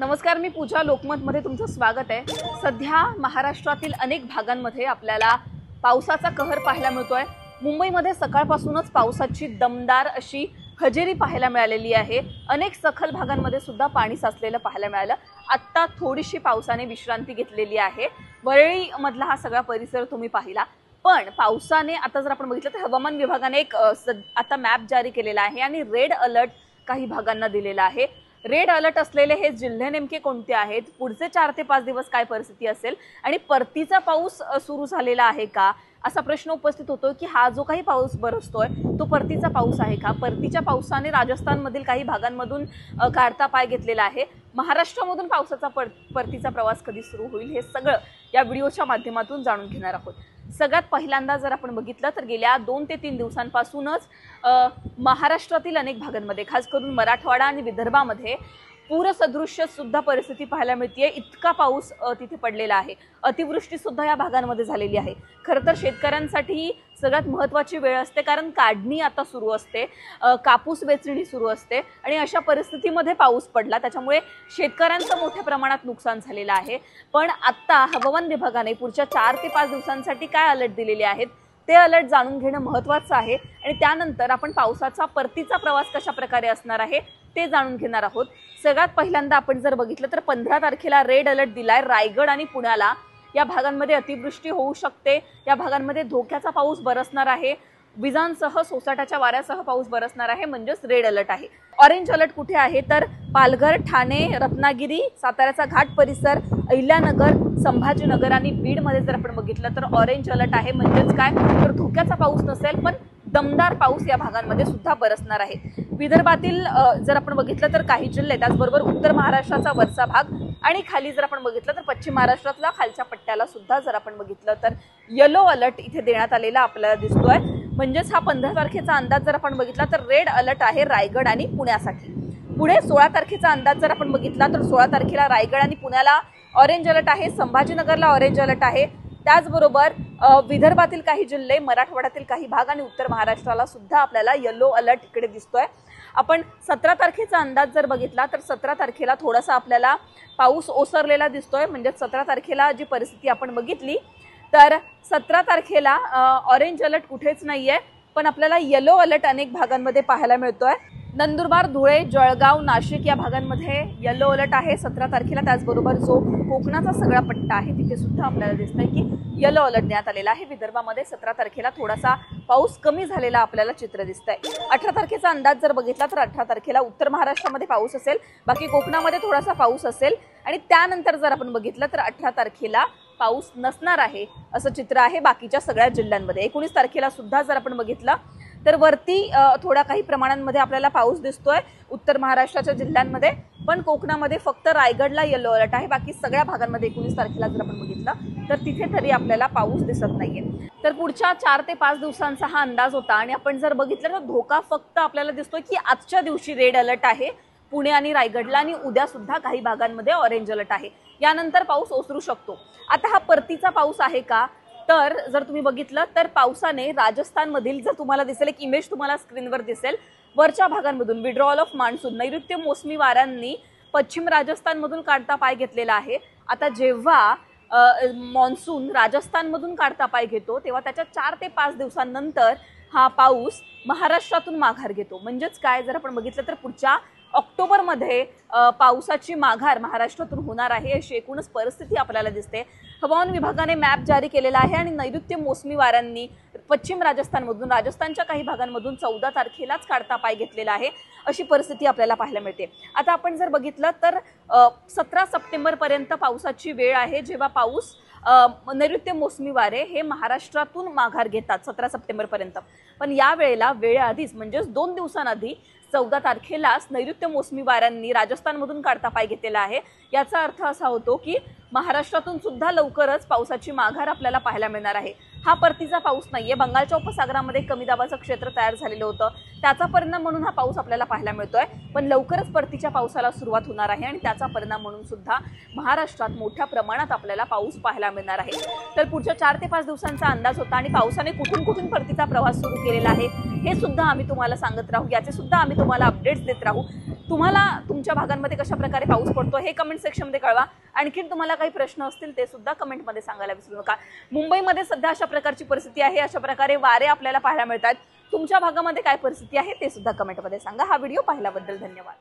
नमस्कार, मी पूजा. लोकमतमध्ये तुमचं स्वागत आहे. सध्या महाराष्ट्रातील अनेक भागांमध्ये आपल्याला पावसाचा कहर पाहायला मिळतोय. मुंबईमध्ये सकाळपासूनच पावसाची दमदार अशी हजेरी पाहायला मिळालेली आहे. अनेक सखल भागांमध्ये सुद्धा पाणी साचलेलं पाहायला मिळालं. आत्ता थोडीशी पावसाने विश्रांती घेतलेली आहे. वरळी मधला हा सगळा परिसर तुम्ही पाहिला. पण पावसाने आता जर आपण बघितलं तर हवामान विभागाने एक आता मॅप जारी केलेला आहे आणि रेड अलर्ट काही भागांना दिलेला आहे. रेड अलर्ट असलेले हे जिल्हे नेमके कोणते आहेत, पुढचे 4 ते 5 दिवस काय परिस्थिती असेल आणि परतीचा पाऊस सुरू झालेला आहे का, असा प्रश्न उपस्थित होतो की हा जो काही पाऊस बरसतोय तो परतीचा पाऊस आहे का. परतीच्या पावसाने राजस्थानमधील काही भागांमधून काढता पाय घेतलेला आहे. महाराष्ट्रामधून पावसाचा परतीचा प्रवास कधी सुरू होईल हे सगळं या व्हिडिओच्या माध्यमातून जाणून घेणार आहोत. सगळ्यात पहिल्यांदा जर आपण बघितलं तर गेल्या 2 ते 3 दिवसांपासूनच महाराष्ट्रातील अनेक भागांमध्ये, खास करून मराठवाडा आणि विदर्भामध्ये पूरसदृश्य सुद्धा परिस्थिती पाहायला मिळते. इतका पाऊस तिथे पडलेला आहे. अतिवृष्टी सुद्धा या भागांमध्ये झालेली आहे. खरं तर शेतकऱ्यांसाठी सगळ्यात महत्त्वाची वेळ असते, कारण काढणी आता सुरू असते, कापूस वेचणी सुरू असते आणि अशा परिस्थितीमध्ये पाऊस पडला, त्याच्यामुळे शेतकऱ्यांचं मोठ्या प्रमाणात नुकसान झालेलं आहे. पण आता हवामान विभागाने पुढच्या 4 ते 5 दिवसांसाठी काय अलर्ट दिलेले आहेत ते अलर्ट जाणून घेणं महत्त्वाचं आहे आणि त्यानंतर आपण पावसाचा परतीचा प्रवास कशा प्रकारे असणार आहे ते जाणून घेणार आहोत. सगळ्यात पहिल्यांदा आपण जर बघितलं तर 15 तारखेला रेड अलर्ट दिलाय रायगड आणि पुण्याला. या भागांमध्ये अतिवृष्टी होऊ शकते. या भागांमध्ये धोक्याचा पाऊस बरसणार आहे. विजांसह सोसाट्याच्या वाऱ्यासह पाऊस बरसणार आहे, म्हणजेच रेड अलर्ट आहे. ऑरेंज अलर्ट कुठे आहे तर पालघर, ठाणे, रत्नागिरी, साताऱ्याचा घाट परिसर, अहिल्यानगर, संभाजीनगर आणि बीडमध्ये जर आपण बघितलं तर ऑरेंज अलर्ट आहे. म्हणजेच काय तर धोक्याचा पाऊस नसेल पण दमदार पाऊस या भागांमध्ये सुद्धा बरसणार आहे. विदर्भातील जर आपण बघितलं तर काही जिल्हे, त्याचबरोबर उत्तर महाराष्ट्राचा वरचा भाग आणि खाली जर आपण बघितलं तर पश्चिम महाराष्ट्रातला खालच्या पट्ट्याला सुद्धा जर आपण बघितलं तर येलो अलर्ट इथे देण्यात आलेला आपल्याला दिसतोय. म्हणजेच हा 15 तारखेचा अंदाज जर आपण बघितला तर रेड अलर्ट आहे रायगड आणि पुण्यासाठी. पुढे 16 तारखेचा अंदाज जर आपण बघितला तर 16 तारखेला रायगड आणि पुण्याला ऑरेंज अलर्ट आहे. संभाजीनगरला ऑरेंज अलर्ट आहे. त्याचबरोबर विदर्भातील काही जिल्हे, मराठवाड्यातील काही भाग आणि उत्तर महाराष्ट्राला सुद्धा आपल्याला येलो अलर्ट इकडे दिसतोय. आपण 17 तारखेचा अंदाज जर बघितला तर 17 तारखेला थोडासा आपल्याला पाऊस ओसरलेला दिसतोय. म्हणजे 17 तारखेला जी परिस्थिती आपण बघितली तर 17 तारखेला ऑरेंज अलर्ट कुठेच नाहीये, पण आपल्याला येलो अलर्ट अनेक भागांमध्ये पाहायला मिळतोय. नंदुरबार, धुळे, जळगाव, नाशिक या भागांमध्ये येलो अलर्ट आहे 17 तारखेला. त्याचबरोबर जो कोकणाचा सगळा पट्टा आहे तिथे सुद्धा आपल्याला दिसतंय की येलो अलर्ट देण्यात आलेला आहे. विदर्भामध्ये 17 तारखेला थोडासा पाऊस कमी झालेला आपल्याला चित्र दिसतंय. 18 तारखेचा अंदाज जर बघितला तर 18 तारखेला उत्तर महाराष्ट्रामध्ये पाऊस असेल, बाकी कोकणामध्ये थोडासा पाऊस असेल आणि त्यानंतर जर आपण बघितलं तर 18 तारखेला पाऊस नसणार आहे असं चित्र आहे बाकीच्या सगळ्या जिल्ह्यांमध्ये. 19 तारखेला सुद्धा जर आपण बघितलं तर वरती थोड्या काही प्रमाणांमध्ये आपल्याला पाऊस दिसतोय उत्तर महाराष्ट्राच्या जिल्ह्यांमध्ये, पण कोकणामध्ये फक्त रायगडला येलो अलर्ट आहे. बाकी सगळ्या भागांमध्ये 19 तारखेला जर आपण बघितलं तर तिथे तरी आपल्याला पाऊस दिसत नाहीये. तर पुढच्या 4 ते 5 दिवसांचा हा अंदाज होता आणि आपण जर बघितलं तर धोका फक्त आपल्याला दिसतोय की आजच्या दिवशी रेड अलर्ट आहे पुणे आणि रायगडला आणि उद्या सुद्धा काही भागांमध्ये ऑरेंज अलर्ट आहे. यानंतर पाऊस ओसरू शकतो. आता हा परतीचा पाऊस आहे का तर जर तुम्ही बघितलं तर पावसाने राजस्थानमधील, जर तुम्हाला दिसेल एक इमेज तुम्हाला स्क्रीनवर दिसेल, वरच्या भागांमधून विड्रॉल ऑफ मान्सून, नैऋत्य मोसमी वाऱ्यांनी पश्चिम राजस्थानमधून काढता पाय घेतलेला आहे. आता जेव्हा मॉन्सून राजस्थानमधून काढता पाय घेतो तेव्हा त्याच्या 4 ते 5 दिवसांनंतर हा पाऊस महाराष्ट्रातून माघार घेतो. म्हणजेच काय, जर आपण बघितलं तर पुढच्या ऑक्टोबरमध्ये पावसाची माघार महाराष्ट्रातून होणार आहे अशी एकूणच परिस्थिती आपल्याला दिसते. हवामान विभागाने मॅप जारी केलेला आहे आणि नैऋत्य मोसमी वाऱ्यांनी पश्चिम राजस्थानमधून, राजस्थानच्या काही भागांमधून 14 तारखेलाच काढता पाय घेतलेला आहे अशी परिस्थिती आपल्याला पाहायला मिळते. आता आपण जर बघितलं तर 17 सप्टेंबरपर्यंत पावसाची वेळ आहे, जेव्हा पाऊस नैऋत्य मोसमी वारे हे महाराष्ट्रातून माघार घेतात 17 सप्टेंबरपर्यंत. पण या वेळेला वेळेआधीच म्हणजेच 2 दिवसांआधी 14 तारखेलाच नैऋत्य मोसमी वाऱ्यांनी राजस्थानमधून काढता पाय घेतलेला आहे. याचा अर्थ असा होतो की महाराष्ट्रातून सुद्धा लवकरच पावसाची माघार आपल्याला पाहायला मिळणार आहे. हा परतीचा पाऊस नाहीये. बंगालच्या उपसागरामध्ये कमी दाबाचं क्षेत्र तयार झालेलं होतं, त्याचा परिणाम म्हणून हा पाऊस आपल्याला पाहायला मिळतोय। पण लवकरच परतीच्या पावसाला सुरुवात होणार आहे आणि त्याचा परिणाम म्हणून सुद्धा महाराष्ट्रात मोठ्या प्रमाणात आपल्याला पाऊस पाहायला मिळणार आहे। तर पुढच्या 4 ते 5 दिवसांचा अंदाज होता आणि पावसाने कुठून कुठून परतीचा प्रवास सुरू केलेला आहे हे सुद्धा आम्ही तुम्हाला सांगत राहू, याचे सुद्धा आम्ही तुम्हाला अपडेट्स देत राहू। तुम्हाला तुमच्या भागांमध्ये कशा प्रकारे पाऊस पडतो हे कमेंट सेक्शनमध्ये कळवा। आणखीन तुम्हाला काही प्रश्न असतील ते सुद्धा कमेंटमध्ये सांगायला विसरू नका। मुंबईमध्ये सध्या अशा प्रकारची परिस्थिती आहे, अशा प्रकारे वारे आपल्याला पाहायला मिळतात। तुमच्या भागामध्ये काय परिस्थिती आहे ते सुद्धा कमेंटमध्ये सांगा। हा व्हिडिओ पाहिल्याबद्दल धन्यवाद।